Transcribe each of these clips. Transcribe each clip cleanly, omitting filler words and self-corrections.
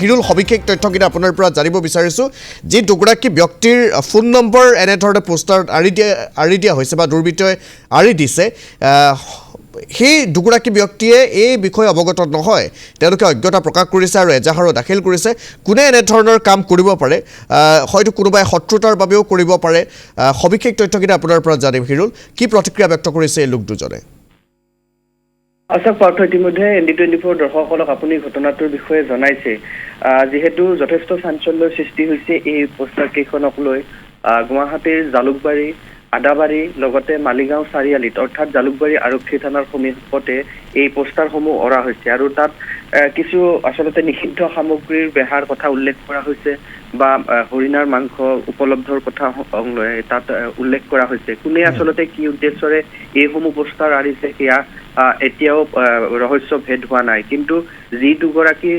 হিৰুল সবিশেষ তথ্যখিনি আপোনাৰ পৰা জানিব বিচাৰিছোঁ যে দুগৰাকী ব্যক্তিৰ ফোন নম্বৰ এনেধৰণে পোষ্টাৰত আঁৰি দিয়া হৈছে বা দুৰ্বৃত্তই আঁৰি দিছে সেই দুগৰাকী ব্যক্তিয়ে এই বিষয়ে অৱগত নহয় তেওঁলোকে অজ্ঞতা প্ৰকাশ কৰিছে আৰু এজাহাৰো দাখিল কৰিছে কোনে এনেধৰণৰ কাম কৰিব পাৰে হয়তো কোনোবাই শত্ৰুতাৰ বাবেও কৰিব পাৰে সবিশেষ তথ্যখিনি আপোনাৰ পৰা জানিম হিৰুল কি প্ৰতিক্ৰিয়া ব্যক্ত কৰিছে এই লোক দুজনে আচ্ছা পাৰ্থ ইতিমধ্যে ND24 দৰ্শকসকলক আপুনি ঘটনাটোৰ বিষয়ে জনাইছে যেহেতু যথেষ্ট চাঞ্চল্যৰ সৃষ্টি হৈছে এই পোষ্টাৰ কেইখনক লৈ গুৱাহাটীৰ জালুকবাৰী আদাবাৰী লগতে মালিগাঁও চাৰিআলিত অৰ্থাৎ জালুকবাৰী আৰক্ষী থানাৰ সমীপতে এই পোষ্টাৰসমূহ অৰা হৈছে আৰু তাত কিছু আচলতে নিষিদ্ধ সামগ্ৰীৰ বেহাৰ কথা উল্লেখ কৰা হৈছে বা হৰিণাৰ মাংস উপলব্ধৰ কথা তাত উল্লেখ কৰা হৈছে কোনে আচলতে কি উদ্দেশ্যৰে এইসমূহ পোষ্টাৰ আঁৰিছে সেয়া এতিয়াও ৰহস্য ভেদ হোৱা নাই কিন্তু যি দুগৰাকী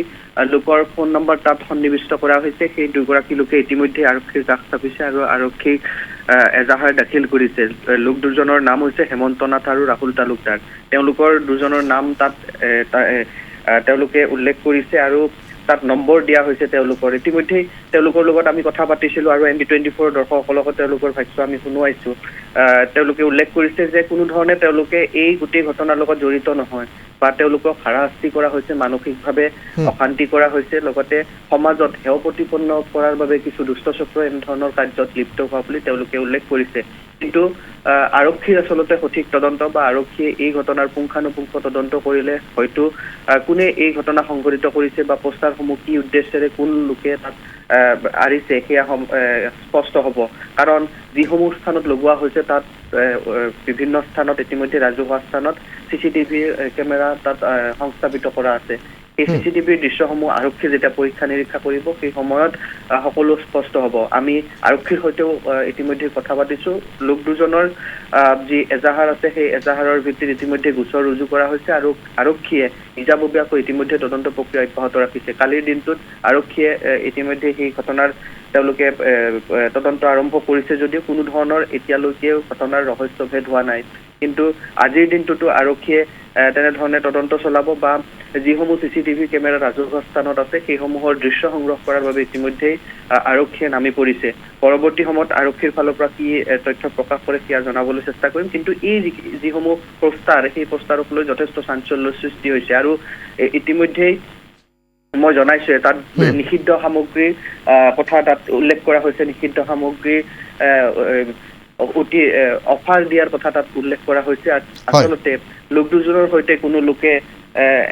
লোকৰ ফোন নম্বৰ তাত সন্নিৱিষ্ট কৰা হৈছে সেই দুগৰাকী লোকে ইতিমধ্যে আৰক্ষীৰ কাষ চাপিছে আৰু আৰক্ষীক এজাহাৰ দাখিল কৰিছে লোক দুজনৰ নাম হৈছে হেমন্ত নাথ আৰু ৰাহুল তালুকদাৰ তেওঁলোকৰ দুজনৰ নাম তাত তেওঁলোকে উল্লেখ কৰিছে আৰু তাত নম্বৰ দিয়া হৈছে তেওঁলোকৰ ইতিমধ্যে তেওঁলোকৰ লগত আমি কথা পাতিছিলোঁ আৰু ND24 দৰ্শকসকলকো তেওঁলোকৰ ভাষ্য আমি শুনুৱাইছোঁ তেওঁলোকে উল্লেখ কৰিছে যে কোনো ধৰণে তেওঁলোকে এই গোটেই ঘটনাৰ লগত জড়িত নহয় বা তেওঁলোকক হাৰাশাস্তি কৰা হৈছে মানসিকভাৱে অশান্তি কৰা হৈছে লগতে সমাজত হেয় প্ৰতিপন্ন কৰাৰ বাবে কিছু দুষ্ট চক্ৰ এনেধৰণৰ কাৰ্যত লিপ্ত হোৱা বুলি তেওঁলোকে উল্লেখ কৰিছে কিন্তু আৰক্ষীৰ আচলতে সঠিক তদন্ত বা আৰক্ষীয়ে এই ঘটনাৰ পুংখানুপুংখ তদন্ত কৰিলে হয়তো কোনে এই ঘটনা সংঘটিত কৰিছে বা পোষ্টাৰসমূহ কি উদ্দেশ্যেৰে কোন লোকে তাত আঁৰিছে সেয়া স্পষ্ট হ'ব কাৰণ যিসমূহ স্থানত লগোৱা হৈছে তাত বিভিন্ন স্থানত ইতিমধ্যে ৰাজহুৱা স্থানত CCTV কেমেৰা তাত সংস্থাপিত কৰা আছে এই CCTVৰ দৃশ্যসমূহ আৰক্ষীয়ে যেতিয়া পৰীক্ষা নিৰীক্ষা কৰিব সেই সময়ত সকলো স্পষ্ট হ'ব আমি আৰক্ষীৰ সৈতেও ইতিমধ্যে কথা পাতিছোঁ লোক দুজনৰ যি এজাহাৰ আছে সেই এজাহাৰৰ ভিত্তিত ইতিমধ্যে গোচৰ ৰুজু কৰা হৈছে আৰু আৰক্ষীয়ে নিজাববীয়াকৈ ইতিমধ্যে তদন্ত প্ৰক্ৰিয়া অব্যাহত ৰাখিছে কালিৰ দিনটোত আৰক্ষীয়ে ইতিমধ্যে সেই ঘটনাৰ তেওঁলোকে তদন্ত আৰম্ভ কৰিছে যদিও কোনো ধৰণৰ এতিয়ালৈকে ঘটনাৰ ৰহস্যভেদ হোৱা নাই কিন্তু আজিৰ দিনটোতো আৰক্ষীয়ে তেনেধৰণে তদন্ত চলাব বা যিসমূহ CCTV কেমেৰা ৰাজহুৱা স্থানত আছে সেইসমূহৰ দৃশ্য সংগ্ৰহ কৰাৰ বাবে ইতিমধ্যেই আৰক্ষীয়ে নামি পৰিছে পৰৱৰ্তী সময়ত আৰক্ষীৰ ফালৰ পৰা কি তথ্য প্ৰকাশ কৰে সেয়া জনাবলৈ চেষ্টা কৰিম কিন্তু এই যিসমূহ পোষ্টাৰ সেই পোষ্টাৰক লৈ যথেষ্ট চাঞ্চল্যৰ সৃষ্টি হৈছে আৰু ইতিমধ্যেই মই জনাইছো তাত নিষিদ্ধ সামগ্ৰীৰ কথা তাত উল্লেখ কৰা হৈছে নিষিদ্ধ সামগ্ৰীৰ অতি অফাৰ দিয়াৰ কথা তাত উল্লেখ কৰা হৈছে আচলতে লোক দুজনৰ সৈতে কোনো লোকে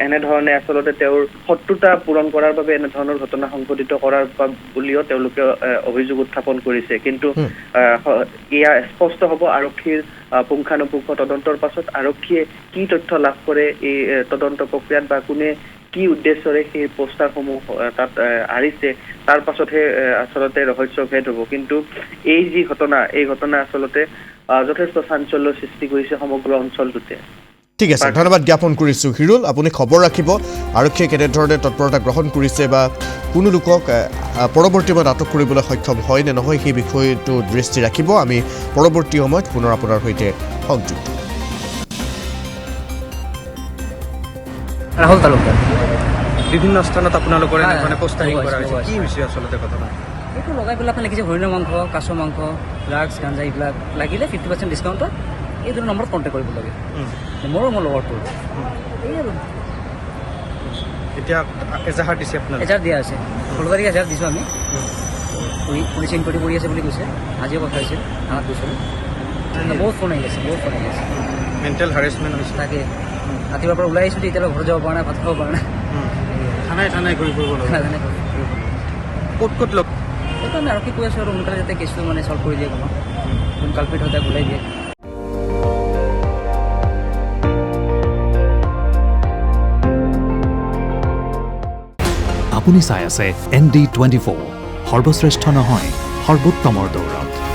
এনেধৰণে আচলতে তেওঁৰ শত্ৰুতা পূৰণ কৰাৰ বাবে এনেধৰণৰ ঘটনা সংঘটিত কৰাৰ বুলিও তেওঁলোকে অভিযোগ উত্থাপন কৰিছে কিন্তু এয়া স্পষ্ট হ'ব আৰক্ষীৰ পুংখানুপুংখ তদন্তৰ পাছত আৰক্ষীয়ে কি তথ্য লাভ কৰে এই তদন্ত প্ৰক্ৰিয়াত বা কোনে কি উদ্দেশ্যৰে সেই পোষ্টাৰসমূহ তাত আঁৰিছে তাৰ পাছতহে আচলতে ৰহস্যভেদ হ'ব কিন্তু এই যি ঘটনা এই ঘটনা আচলতে যথেষ্ট চাঞ্চল্যৰ সৃষ্টি কৰিছে সমগ্ৰ অঞ্চলটোতে ঠিক আছে ধন্যবাদ জ্ঞাপন কৰিছোঁ হিৰুল আপুনি খবৰ ৰাখিব আৰক্ষীয়ে কেনেধৰণে তৎপৰতা গ্ৰহণ কৰিছে বা কোনো লোকক পৰৱৰ্তী সময়ত আটক কৰিবলৈ সক্ষম হয় নে নহয় সেই বিষয়টো দৃষ্টি ৰাখিব আমি পৰৱৰ্তী সময়ত পুনৰ আপোনাৰ সৈতে সংযুক্ত ৰাহুল তালুকদাৰ বিভিন্ন স্থানত আপোনালোকৰ এনেধৰণে পোষ্টাৰিং কৰা হৈছে কি হৈছে আচলতে ঘটনা এইটো লগাই পেলাই আপুনি লিখিছে হৰিণৰ মাংস কাছ মাংস ড্ৰাগছ গাঞ্জা এইবিলাক লাগিলে 50% ডিছকাউণ্টত এই দুটা নম্বৰত কণ্টেক্ট কৰিব লাগে মোৰো মোৰ লগৰটো এই আৰু এতিয়া এজাহাৰ দিছে আপোনাৰ এজাহাৰ দিয়া আছে 16 তাৰিখে এজাহাৰ দিছোঁ আমি পুলিচ ইনকুৱাৰী কৰি আছে বুলি কৈছে আজিও কথা হৈছিল আমাক কৈছিলোঁ বহুত ফোন আহি আছে মেণ্টেল হাৰেছমেণ্ট হৈছে তাকে ৰাতিপুৱাৰ পৰা ওলাই আহিছোঁ এতিয়ালৈ ঘৰত যাব পৰা নাই ভাত খাব পৰা নাই থানাই ঘূৰি ফুৰিব ক'ত লগ সেইকাৰণে আৰক্ষী কৈ আছোঁ আৰু সোনকালে যাতে কেছটো মানে চল্ভ কৰি দিয়ে কোনো যোন কালপিট হয় তাক ওলাই দিয়ে আপুনি চাই আছে ND24 সৰ্বশ্ৰেষ্ঠ নহয় সৰ্বোত্তমৰ দৌৰত